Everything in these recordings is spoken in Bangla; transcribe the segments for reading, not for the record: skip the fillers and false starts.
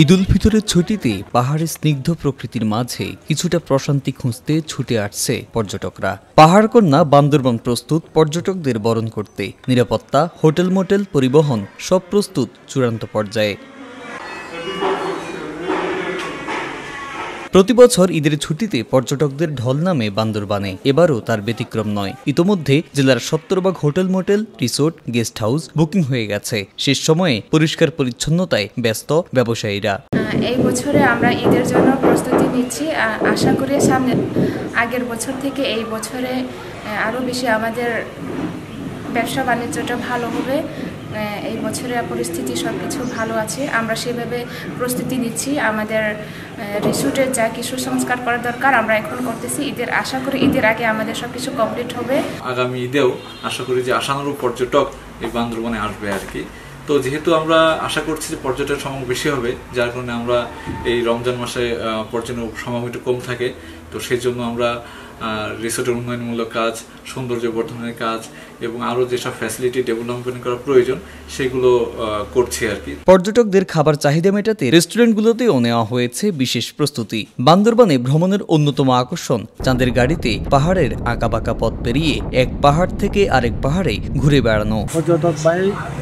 ঈদ উল ফিতরের ছুটিতে পাহাড়ের স্নিগ্ধ প্রকৃতির মাঝে কিছুটা প্রশান্তি খুঁজতে ছুটে আসছে পর্যটকরা। পাহাড়কন্যা বান্দরবান প্রস্তুত পর্যটকদের বরণ করতে। নিরাপত্তা, হোটেল মোটেল, পরিবহন সব প্রস্তুত চূড়ান্ত পর্যায়ে। প্রতিবছর ঈদের ছুটিতে পর্যটকদের ঢল নামে বান্দরবানে, এবারও তার ব্যতিক্রম নয়। ইতোমধ্যে জেলার 70 ভাগ hotel motel, resort, guest house booking হয়ে গেছে। শেষ সময়ে পরিষ্কার পরিচ্ছন্নতায় ব্যস্ত ব্যবসায়ীরা। এই বছরে আমরা ঈদের জন্য প্রস্তুতি নিচ্ছি। আশা করি সামনে আগের বছর থেকে এই বছরে আরও বেশি আমাদের ব্যবসা বাণিজ্যটা ভালো হবে। এই বছরে পরিস্থিতি সব কিছু ভালো আছে, আমরা সেভাবে প্রস্তুতি নিচ্ছি। আমাদের রিসোর্টের যা কিছু সংস্কার করা দরকার আমরা এখন করতেছি। আশা করি ঈদের আগে আমাদের সব কিছু কমপ্লিট হবে। আগামী ঈদেও আশা করি যে আশানুরূপ পর্যটক এই বান্দরবনে আসবে আর কি। তো যেহেতু আমরা আশা করছি যে পর্যটকের সমাগম বেশি হবে, যার কারণে আমরা এই রমজান মাসে পর্যটন সমাগম একটু কম থাকে, তো সেই জন্য আমরা রিসোর্টের উন্নয়নমূলক কাজ, সৌন্দর্য বর্ধনের কাজ এবং আরও যেসব ফ্যাসিলিটি ডেভেলপমেন্ট করা প্রয়োজন সেগুলো করছি আর কি। পর্যটকদের খাবার চাহিদা মেটাতে রেস্টুরেন্টগুলোতেও নেওয়া হয়েছে বিশেষ প্রস্তুতি। বান্দরবানে ভ্রমণের অন্যতম আকর্ষণ চাঁদের গাড়িতে পাহাড়ের আঁকাবাঁকা পথ পেরিয়ে এক পাহাড় থেকে আরেক পাহাড়ে ঘুরে বেড়ানো। পর্যটক ভাই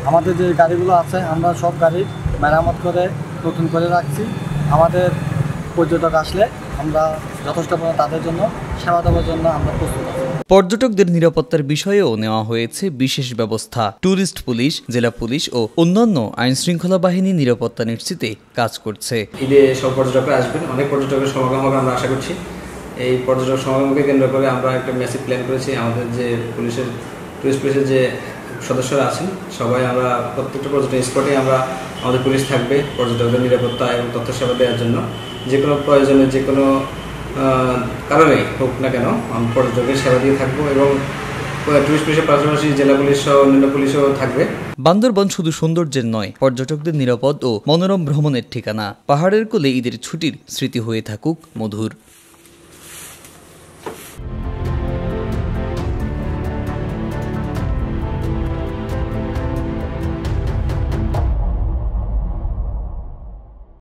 আমাদের যে গাড়িগুলো আছে আমরা সব গাড়ি মেরামত করে নতুন করে রাখছি। আমাদের পর্যটক আসলে আমরা যথেষ্ট তাদের জন্য সেবা দেওয়ার জন্য আমরা প্রস্তুত আছি। পর্যটকদের নিরাপত্তার বিষয়েও নেওয়া হয়েছে বিশেষ ব্যবস্থা। ট্যুরিস্ট পুলিশ, জেলা পুলিশ ও অন্যান্য আইন শৃঙ্খলা বাহিনী নিরাপত্তা নিশ্চিতে কাজ করছে। ঈদে সব পর্যটকরা আসবেন, অনেক পর্যটকের সমাগম হবে আমরা আশা করছি। এই পর্যটক সমাগমকে কেন্দ্র করে আমরা একটা ম্যাসিভ প্ল্যান করেছি। আমাদের যে টুরিস্ট পুলিশের যে সদস্যরা আছেন সবাই আমরা প্রত্যেকটা পর্যটন স্পটে আমাদের পুলিশ থাকবে পর্যটকদের নিরাপত্তা এবং তথ্য সেবা দেওয়ার জন্য। যে কোনো প্রয়োজনে যে কোনো কারণে হোক না কেন আমরা পর্যটকের সেবা দিয়ে থাকবো এবং টুরিস্ট পুলিশের পাশাপাশি জেলা পুলিশ সহ অন্যান্য পুলিশও থাকবে। বান্দরবান শুধু সৌন্দর্যের নয়, পর্যটকদের নিরাপদ ও মনোরম ভ্রমণের ঠিকানা। পাহাড়ের কোলে ঈদের ছুটির স্মৃতি হয়ে থাকুক মধুর।